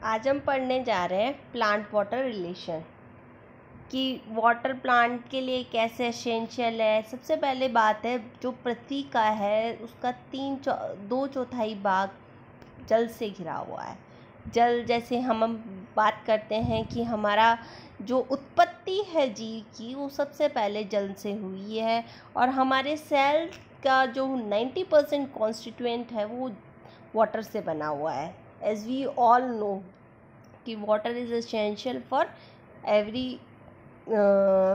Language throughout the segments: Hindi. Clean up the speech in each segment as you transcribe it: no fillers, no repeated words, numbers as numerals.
आज हम पढ़ने जा रहे हैं प्लांट वाटर रिलेशन कि वाटर प्लांट के लिए कैसे एसेंशियल है। सबसे पहले बात है, जो पृथ्वी का है उसका 2/4 भाग जल से घिरा हुआ है। जल, जैसे हम बात करते हैं कि हमारा जो उत्पत्ति है जीव की, वो सबसे पहले जल से हुई है, और हमारे सेल का जो 90% कॉन्स्टिट्यूएंट है वो वाटर से बना हुआ है। एज वी ऑल नो कि water is essential for every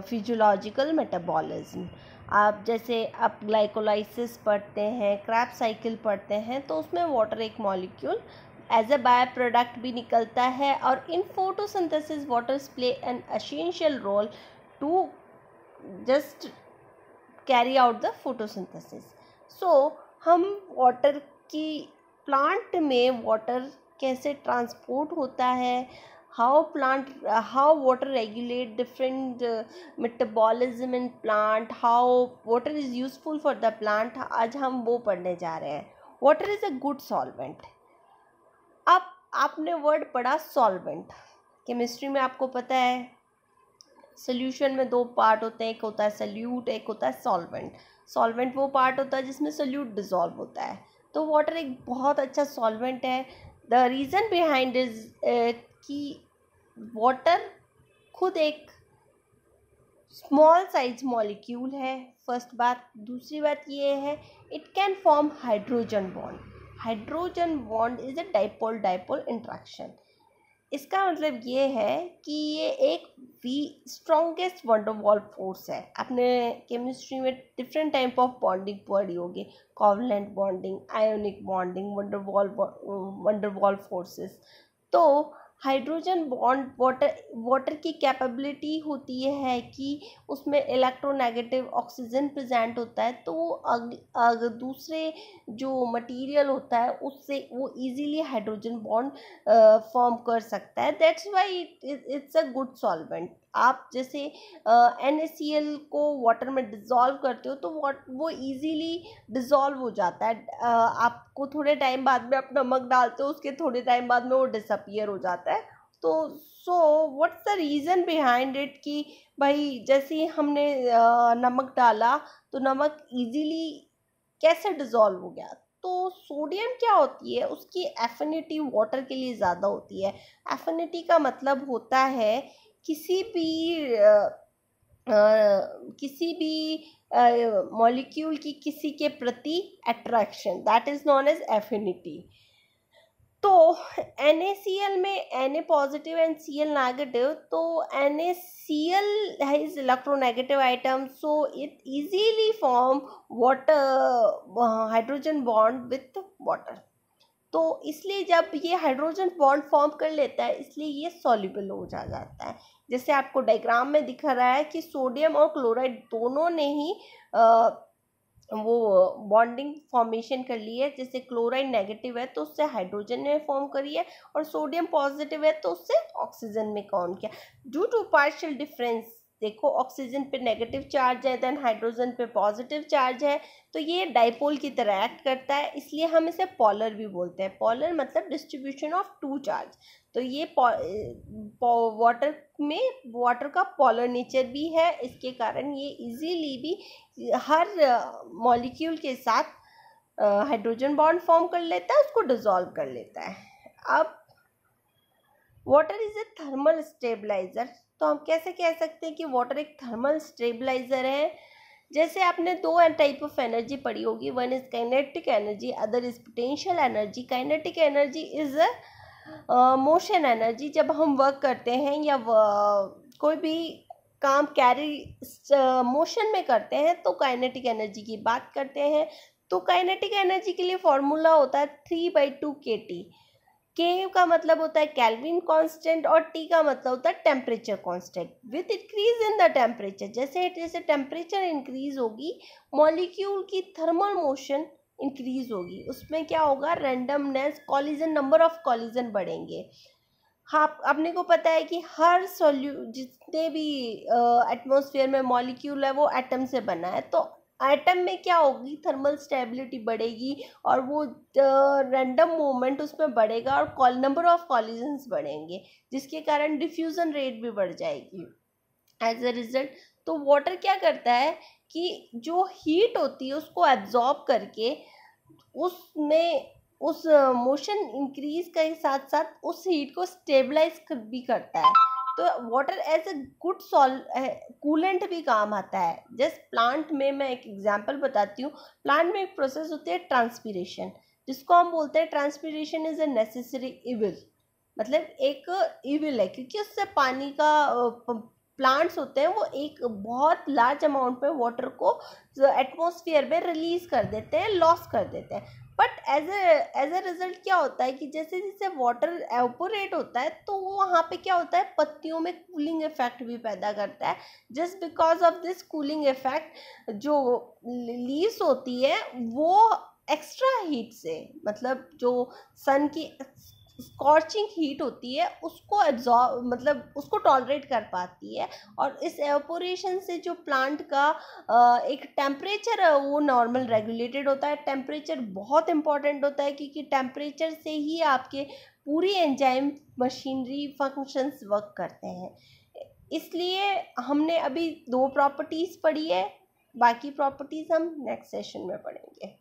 physiological metabolism. आप जैसे आप ग्लाइकोलाइसिस पढ़ते हैं, क्रैब्स साइकिल पढ़ते हैं, तो उसमें वाटर एक molecule as a by product भी निकलता है। और in photosynthesis water play an essential role to just carry out the photosynthesis. So हम वाटर की प्लांट में वाटर कैसे ट्रांसपोर्ट होता है, how water regulate different metabolism in plant, how water is useful for the plant, आज हम वो पढ़ने जा रहे हैं। water is a good solvent। अब आपने वर्ड पढ़ा सॉल्वेंट। केमिस्ट्री में आपको पता है सोल्यूशन में 2 पार्ट होते हैं, एक होता है सल्यूट, एक होता है सॉल्वेंट। सॉल्वेंट वो पार्ट होता है जिसमें सल्यूट डिसॉल्व होता है। तो वाटर एक बहुत अच्छा सॉल्वेंट है। द रीज़न बिहाइंड इज कि वाटर खुद एक स्मॉल साइज मॉलिक्यूल है, फर्स्ट बात। दूसरी बात ये है, it can form hydrogen bond. Hydrogen bond is a dipole dipole interaction. इसका मतलब ये है कि ये एक स्ट्रॉन्गेस्ट वंडरवॉल फोर्स है। आपने केमिस्ट्री में डिफरेंट टाइप ऑफ बॉन्डिंग पढ़ी होगी, covalent bonding, ionic bonding, van der Waals forces. तो हाइड्रोजन बॉन्ड वाटर की कैपेबिलिटी होती है कि उसमें इलेक्ट्रोनेगेटिव ऑक्सीजन प्रेजेंट होता है, तो वो दूसरे जो मटेरियल होता है उससे वो इजीली हाइड्रोजन बॉन्ड फॉर्म कर सकता है। That's why it's a good solvent. आप जैसे NaCl को वाटर में डिज़ोल्व करते हो तो वो इजीली डिज़ोल्व हो जाता है। आपको थोड़े टाइम बाद में आप नमक डालते हो, उसके थोड़े टाइम बाद में वो डिसअपियर हो जाता है। तो what's the reason behind it कि भाई जैसे ही हमने नमक डाला तो नमक इजीली कैसे डिज़ोल्व हो गया। तो सोडियम क्या होती है, उसकी एफिनिटी वाटर के लिए ज़्यादा होती है। एफिनिटी का मतलब होता है किसी भी मॉलिक्यूल की किसी के प्रति attraction, that is known as affinity. तो NaCl में Na positive and Cl negative, तो NaCl is electronegative item, so it easily form water hydrogen bond with water. तो इसलिए जब ये हाइड्रोजन बॉन्ड फॉर्म कर लेता है, इसलिए ये सॉल्युबल हो जाता है। जैसे आपको डायग्राम में दिखा रहा है कि सोडियम और क्लोराइड दोनों ने ही वो बॉन्डिंग फॉर्मेशन कर ली है। जैसे क्लोराइड नेगेटिव है तो उससे हाइड्रोजन ने फॉर्म करी है, और सोडियम पॉजिटिव है तो उससे ऑक्सीजन में कौन किया। ड्यू टू पार्शियल डिफरेंस, देखो ऑक्सीजन पे नेगेटिव चार्ज है, देन हाइड्रोजन पे पॉजिटिव चार्ज है, तो ये डाइपोल की तरह एक्ट करता है, इसलिए हम इसे पॉलर भी बोलते हैं। पॉलर मतलब डिस्ट्रीब्यूशन ऑफ 2 चार्ज। तो ये वाटर में वाटर का पॉलर नेचर भी है, इसके कारण ये इजीली भी हर मॉलिक्यूल के साथ हाइड्रोजन बॉन्ड फॉर्म कर लेता है, उसको डिसॉल्व कर लेता है। अब water is a thermal stabiliser. तो हम कैसे कह सकते हैं कि वाटर एक थर्मल स्टेबलाइजर है। जैसे आपने 2 टाइप ऑफ एनर्जी पढ़ी होगी, one is kinetic energy, other is potential energy. Kinetic energy is motion energy. जब हम वर्क करते हैं या कोई भी काम कैरी मोशन में करते हैं तो काइनेटिक एनर्जी की बात करते हैं। तो काइनेटिक एनर्जी के लिए फॉर्मूला होता है 3/2 kT। K का मतलब होता है केल्विन कांस्टेंट, और T का मतलब होता है temperature constant. With increase in the temperature, जैसे टेम्परेचर इंक्रीज होगी, मॉलिक्यूल की थर्मल मोशन इंक्रीज होगी। उसमें क्या होगा, randomness, collision, number of collision बढ़ेंगे। हाँ, अपने को पता है कि जितने भी एटमॉस्फेयर में मॉलिक्यूल है वो एटम से बना है, तो एटम में क्या होगी, थर्मल स्टेबिलिटी बढ़ेगी और वो रैंडम मूवमेंट उसमें बढ़ेगा और नंबर ऑफ कॉलिजन्स बढ़ेंगे, जिसके कारण डिफ्यूजन रेट भी बढ़ जाएगी एज अ रिजल्ट। तो वाटर क्या करता है कि जो हीट होती है उसको एब्जॉर्ब करके उसमें उस मोशन इंक्रीज के साथ साथ उस हीट को स्टेबलाइज भी करता है। तो water as a good coolant भी काम आता है। जस्ट प्लांट में मैं एक एग्जांपल बताती हूँ। प्लांट में एक प्रोसेस होती है ट्रांसपीरेशन, जिसको हम बोलते हैं transpiration is a necessary evil, मतलब एक इविल है, क्योंकि उससे पानी का प्लांट्स होते हैं वो एक बहुत लार्ज अमाउंट में वाटर को एटमॉस्फेयर में रिलीज कर देते हैं, लॉस कर देते हैं। बट एज ए रिजल्ट क्या होता है कि जैसे जैसे वाटर एवपोरेट होता है तो वहाँ पे क्या होता है, पत्तियों में कूलिंग इफेक्ट भी पैदा करता है। Just because of this cooling effect जो लीव्स होती है वो एक्स्ट्रा हीट से, मतलब जो सन की स्कॉर्चिंग हीट होती है उसको एब्जॉर्ब, मतलब उसको टॉलरेट कर पाती है। और इस एवपोरेशन से जो प्लांट का एक टेम्परेचर है वो नॉर्मल रेगुलेटेड होता है। टेम्परेचर बहुत इंपॉर्टेंट होता है क्योंकि टेम्परेचर से ही आपके पूरी एंजाइम मशीनरी फंक्शंस वर्क करते हैं। इसलिए हमने अभी 2 प्रॉपर्टीज़ पढ़ी है, बाकी प्रॉपर्टीज़ हम नेक्स्ट सेशन में पढ़ेंगे।